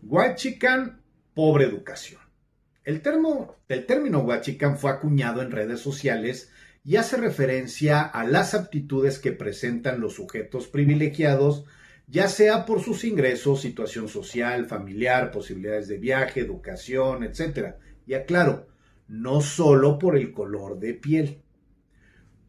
Huachican, pobre educación. El término Huachican fue acuñado en redes sociales y hace referencia a las aptitudes que presentan los sujetos privilegiados, ya sea por sus ingresos, situación social, familiar, posibilidades de viaje, educación, etcétera. Y aclaro, no solo por el color de piel.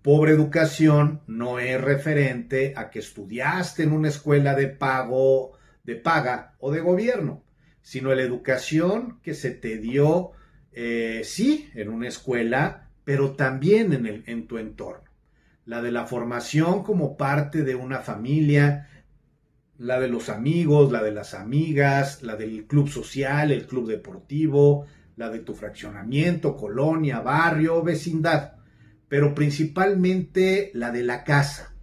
Pobre educación no es referente a que estudiaste en una escuela de paga o de gobierno, sino la educación que se te dio, sí, en una escuela, pero también en tu entorno. La de la formación como parte de una familia, la de los amigos, la de las amigas, la del club social, el club deportivo, la de tu fraccionamiento, colonia, barrio, vecindad, pero principalmente la de la casa,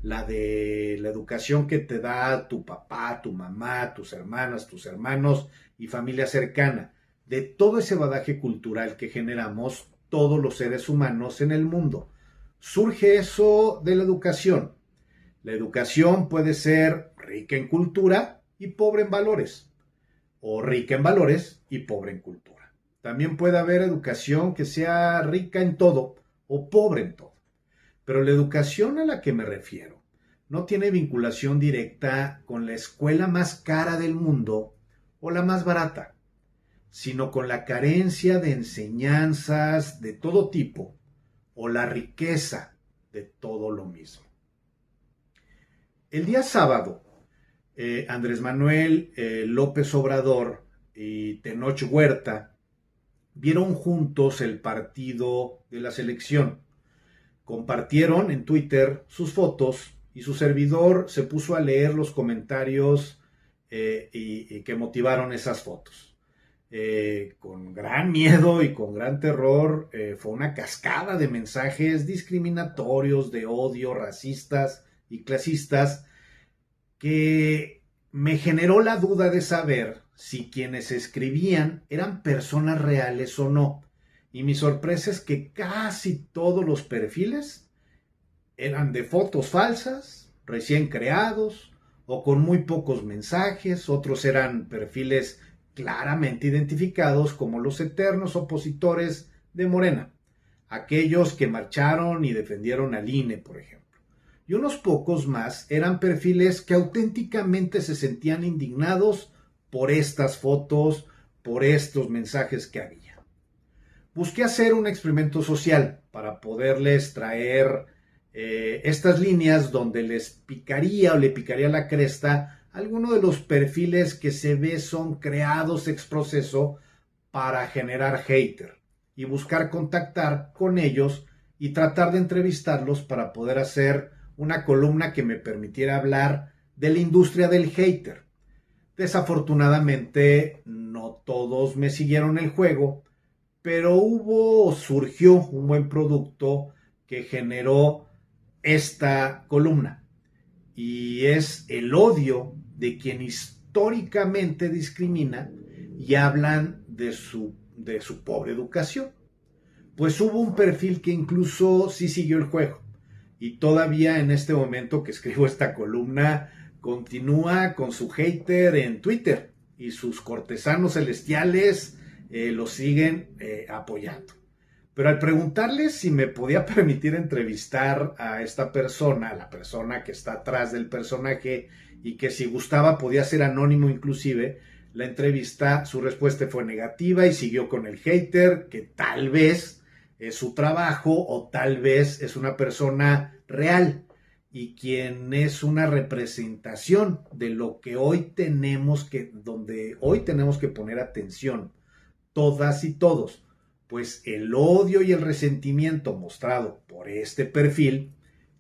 la de la educación que te da tu papá, tu mamá, tus hermanas, tus hermanos y familia cercana, de todo ese bagaje cultural que generamos todos los seres humanos en el mundo. Surge eso de la educación. La educación puede ser rica en cultura y pobre en valores, o rica en valores y pobre en cultura. También puede haber educación que sea rica en todo o pobre en todo. Pero la educación a la que me refiero no tiene vinculación directa con la escuela más cara del mundo o la más barata, sino con la carencia de enseñanzas de todo tipo o la riqueza de todo lo mismo. El día sábado, Andrés Manuel López Obrador y Tenoch Huerta vieron juntos el partido de la selección. Compartieron en Twitter sus fotos y su servidor se puso a leer los comentarios y que motivaron esas fotos. Con gran miedo y con gran terror, fue una cascada de mensajes discriminatorios, de odio, racistas y clasistas, que me generó la duda de saber si quienes escribían eran personas reales o no. Y mi sorpresa es que casi todos los perfiles eran de fotos falsas, recién creados o con muy pocos mensajes. Otros eran perfiles claramente identificados como los eternos opositores de Morena, aquellos que marcharon y defendieron al INE, por ejemplo. Y unos pocos más eran perfiles que auténticamente se sentían indignados por estas fotos, por estos mensajes que había. Busqué hacer un experimento social para poderles traer estas líneas donde les picaría o le picaría la cresta a alguno de los perfiles que se ve son creados ex proceso para generar hater y buscar contactar con ellos y tratar de entrevistarlos para poder hacer una columna que me permitiera hablar de la industria del hater. Desafortunadamente, no todos me siguieron el juego, pero surgió un buen producto que generó esta columna. Y es el odio de quien históricamente discrimina y hablan de su pobre educación. Pues hubo un perfil que incluso sí siguió el juego. Y todavía en este momento que escribo esta columna, continúa con su hater en Twitter y sus cortesanos celestiales lo siguen apoyando. Pero al preguntarle si me podía permitir entrevistar a esta persona, a la persona que está atrás del personaje, y que si gustaba podía ser anónimo inclusive, la entrevista, su respuesta fue negativa y siguió con el hater, que tal vez es su trabajo o tal vez es una persona real y quien es una representación de lo que donde hoy tenemos que poner atención, todas y todos, pues el odio y el resentimiento mostrado por este perfil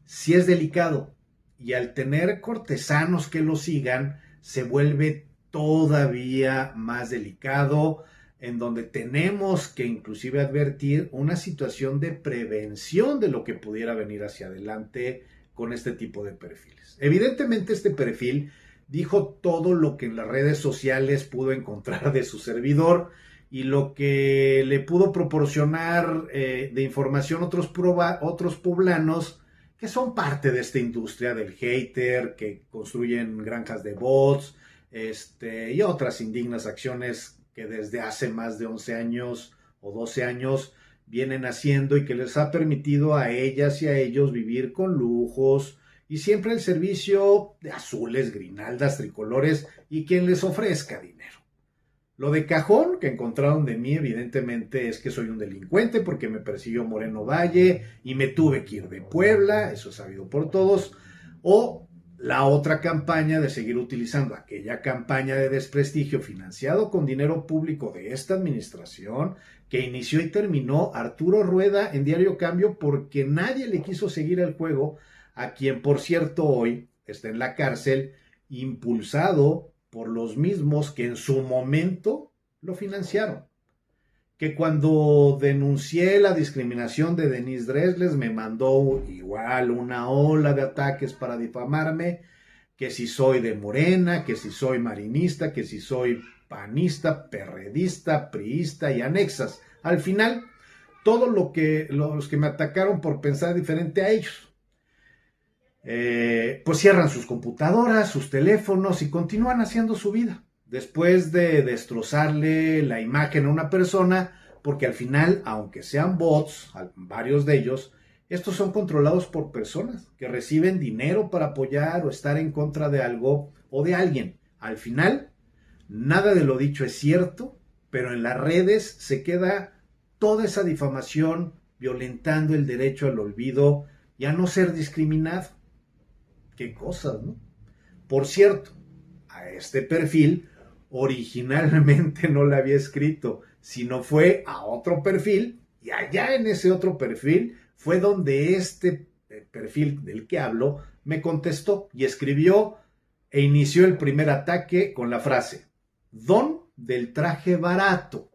sí es delicado y al tener cortesanos que lo sigan se vuelve todavía más delicado, en donde tenemos que inclusive advertir una situación de prevención de lo que pudiera venir hacia adelante con este tipo de perfiles. Evidentemente este perfil dijo todo lo que en las redes sociales pudo encontrar de su servidor y lo que le pudo proporcionar de información otros poblanos que son parte de esta industria del hater, que construyen granjas de bots, y otras indignas acciones que desde hace más de 11 años o 12 años vienen haciendo y que les ha permitido a ellas y a ellos vivir con lujos y siempre el servicio de azules, grinaldas, tricolores y quien les ofrezca dinero. Lo de cajón que encontraron de mí evidentemente es que soy un delincuente porque me persiguió Moreno Valle y me tuve que ir de Puebla, eso es sabido por todos, o la otra campaña de seguir utilizando aquella campaña de desprestigio financiado con dinero público de esta administración que inició y terminó Arturo Rueda en Diario Cambio porque nadie le quiso seguir el juego, a quien por cierto hoy está en la cárcel impulsado por los mismos que en su momento lo financiaron. Que cuando denuncié la discriminación de Denise Dresles me mandó igual una ola de ataques para difamarme, que si soy de Morena, que si soy marinista, que si soy panista, perredista, priista y anexas. Al final, todo los que me atacaron por pensar diferente a ellos, pues cierran sus computadoras, sus teléfonos y continúan haciendo su vida. Después de destrozarle la imagen a una persona, porque al final, aunque sean bots, varios de ellos, estos son controlados por personas que reciben dinero para apoyar o estar en contra de algo o de alguien. Al final, nada de lo dicho es cierto, pero en las redes se queda toda esa difamación violentando el derecho al olvido y a no ser discriminado. Qué cosas, ¿no? Por cierto, a este perfil originalmente no le había escrito, sino fue a otro perfil y allá en ese otro perfil fue donde este perfil del que hablo me contestó y escribió e inició el primer ataque con la frase don del traje barato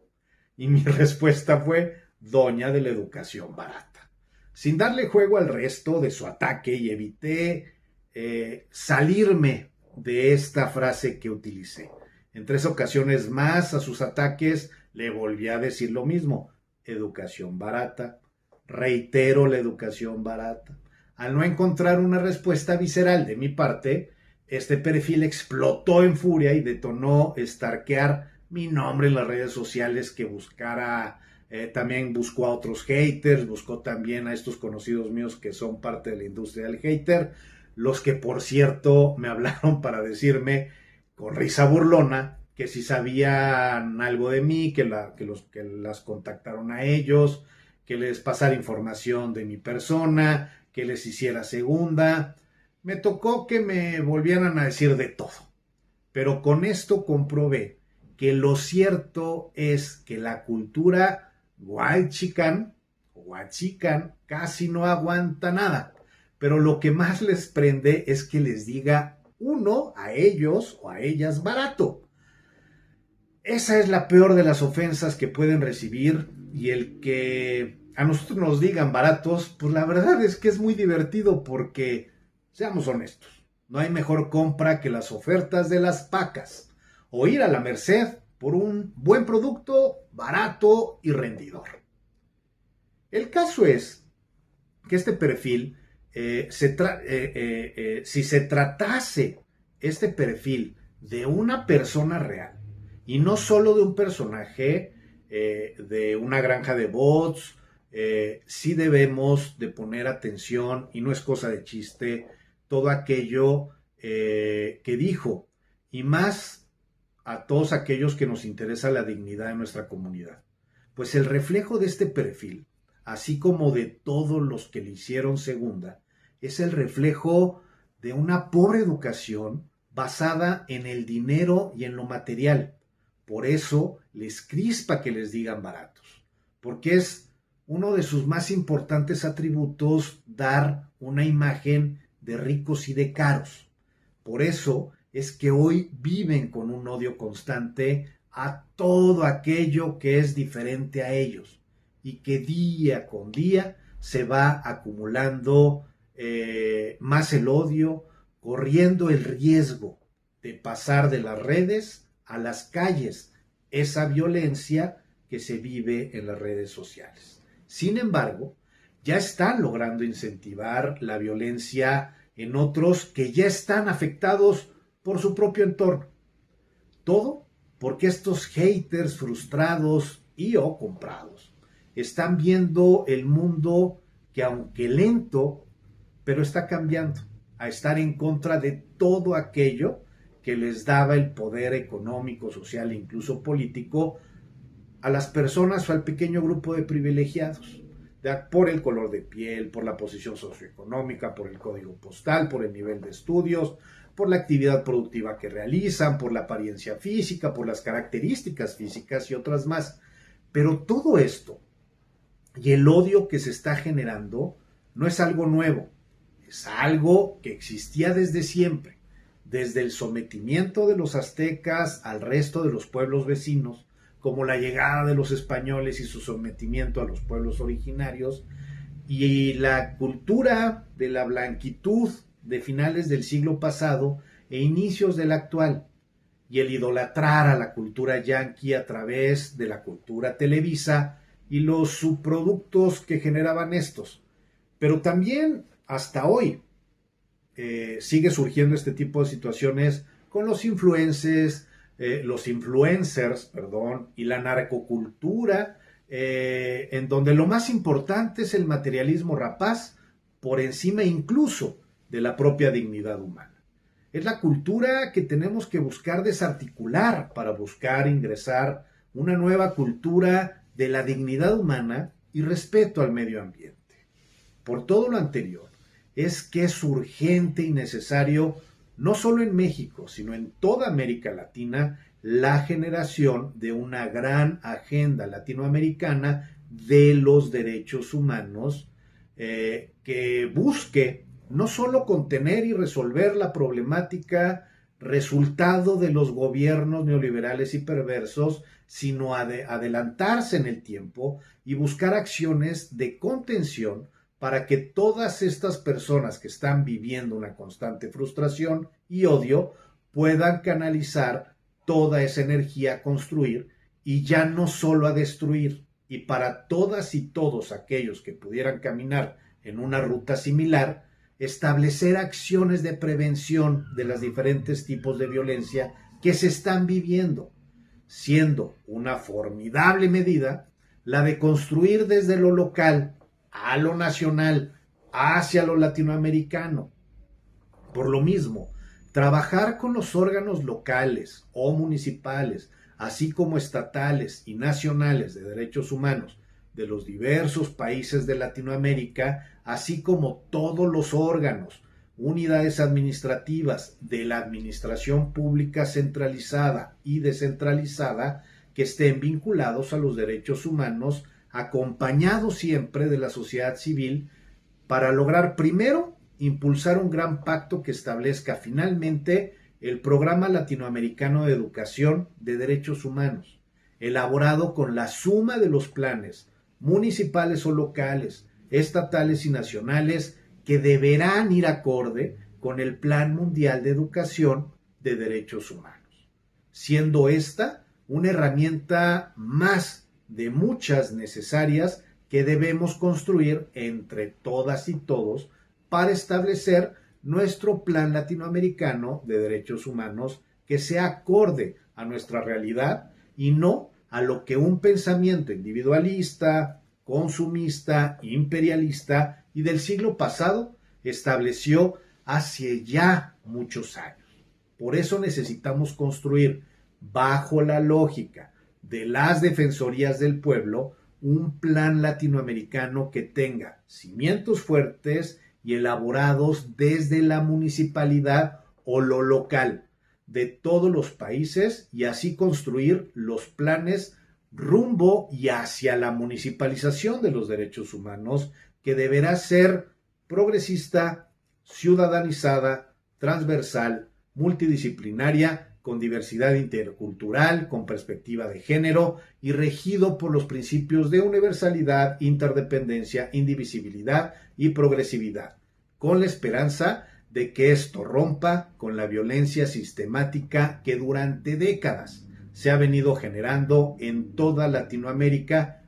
y mi respuesta fue doña de la educación barata. Sin darle juego al resto de su ataque y evité salirme de esta frase que utilicé. En 3 ocasiones más a sus ataques le volví a decir lo mismo, educación barata, reitero la educación barata. Al no encontrar una respuesta visceral de mi parte, este perfil explotó en furia y detonó stalkear mi nombre en las redes sociales que buscara, también buscó a otros haters, buscó también a estos conocidos míos que son parte de la industria del hater, los que por cierto me hablaron para decirme con risa burlona que si sabían algo de mí, que las contactaron a ellos, que les pasara información de mi persona, que les hiciera segunda. Me tocó que me volvieran a decir de todo. Pero con esto comprobé que lo cierto es que la cultura huachican casi no aguanta nada. Pero lo que más les prende es que les diga uno a ellos o a ellas barato. Esa es la peor de las ofensas que pueden recibir y el que a nosotros nos digan baratos, pues la verdad es que es muy divertido porque, seamos honestos, no hay mejor compra que las ofertas de las pacas o ir a la Merced por un buen producto barato y rendidor. El caso es que este perfil, si se tratase este perfil de una persona real y no solo de un personaje de una granja de bots, sí debemos de poner atención, y no es cosa de chiste, todo aquello que dijo, y más a todos aquellos que nos interesa la dignidad de nuestra comunidad. Pues el reflejo de este perfil, así como de todos los que le hicieron segunda, es el reflejo de una pobre educación basada en el dinero y en lo material. Por eso les crispa que les digan baratos, porque es uno de sus más importantes atributos dar una imagen de ricos y de caros. Por eso es que hoy viven con un odio constante a todo aquello que es diferente a ellos y que día con día se va acumulando más el odio, corriendo el riesgo de pasar de las redes a las calles, esa violencia que se vive en las redes sociales. Sin embargo, ya están logrando incentivar la violencia en otros que ya están afectados por su propio entorno. Todo porque estos haters frustrados y o comprados están viendo el mundo que, aunque lento, pero está cambiando a estar en contra de todo aquello que les daba el poder económico, social e incluso político a las personas o al pequeño grupo de privilegiados, por el color de piel, por la posición socioeconómica, por el código postal, por el nivel de estudios, por la actividad productiva que realizan, por la apariencia física, por las características físicas y otras más. Pero todo esto y el odio que se está generando no es algo nuevo, es algo que existía desde siempre, desde el sometimiento de los aztecas al resto de los pueblos vecinos, como la llegada de los españoles y su sometimiento a los pueblos originarios, y la cultura de la blanquitud de finales del siglo pasado e inicios del actual, y el idolatrar a la cultura yanqui a través de la cultura televisa y los subproductos que generaban estos. Pero también hasta hoy sigue surgiendo este tipo de situaciones con los influencers, y la narcocultura, en donde lo más importante es el materialismo rapaz por encima incluso de la propia dignidad humana. Es la cultura que tenemos que buscar desarticular para buscar ingresar una nueva cultura de la dignidad humana y respeto al medio ambiente. Por todo lo anterior, es que es urgente y necesario, no solo en México, sino en toda América Latina, la generación de una gran agenda latinoamericana de los derechos humanos que busque no solo contener y resolver la problemática resultado de los gobiernos neoliberales y perversos, sino adelantarse en el tiempo y buscar acciones de contención para que todas estas personas que están viviendo una constante frustración y odio puedan canalizar toda esa energía a construir y ya no solo a destruir. Y para todas y todos aquellos que pudieran caminar en una ruta similar, establecer acciones de prevención de los diferentes tipos de violencia que se están viviendo, siendo una formidable medida la de construir desde lo local a lo nacional, hacia lo latinoamericano. Por lo mismo, trabajar con los órganos locales o municipales, así como estatales y nacionales de derechos humanos de los diversos países de Latinoamérica, así como todos los órganos, unidades administrativas de la administración pública centralizada y descentralizada que estén vinculados a los derechos humanos, acompañados siempre de la sociedad civil, para lograr primero impulsar un gran pacto que establezca finalmente el Programa Latinoamericano de Educación de Derechos Humanos, elaborado con la suma de los planes municipales o locales, estatales y nacionales que deberán ir acorde con el Plan Mundial de Educación de Derechos Humanos, siendo esta una herramienta más de muchas necesarias que debemos construir entre todas y todos para establecer nuestro plan latinoamericano de derechos humanos que sea acorde a nuestra realidad y no a lo que un pensamiento individualista, consumista, imperialista y del siglo pasado estableció hace ya muchos años. Por eso necesitamos construir, bajo la lógica de las defensorías del pueblo, un plan latinoamericano que tenga cimientos fuertes y elaborados desde la municipalidad o lo local de todos los países y así construir los planes rumbo y hacia la municipalización de los derechos humanos que deberá ser progresista, ciudadanizada, transversal, multidisciplinaria, con diversidad intercultural, con perspectiva de género y regido por los principios de universalidad, interdependencia, indivisibilidad y progresividad, con la esperanza de que esto rompa con la violencia sistemática que durante décadas se ha venido generando en toda Latinoamérica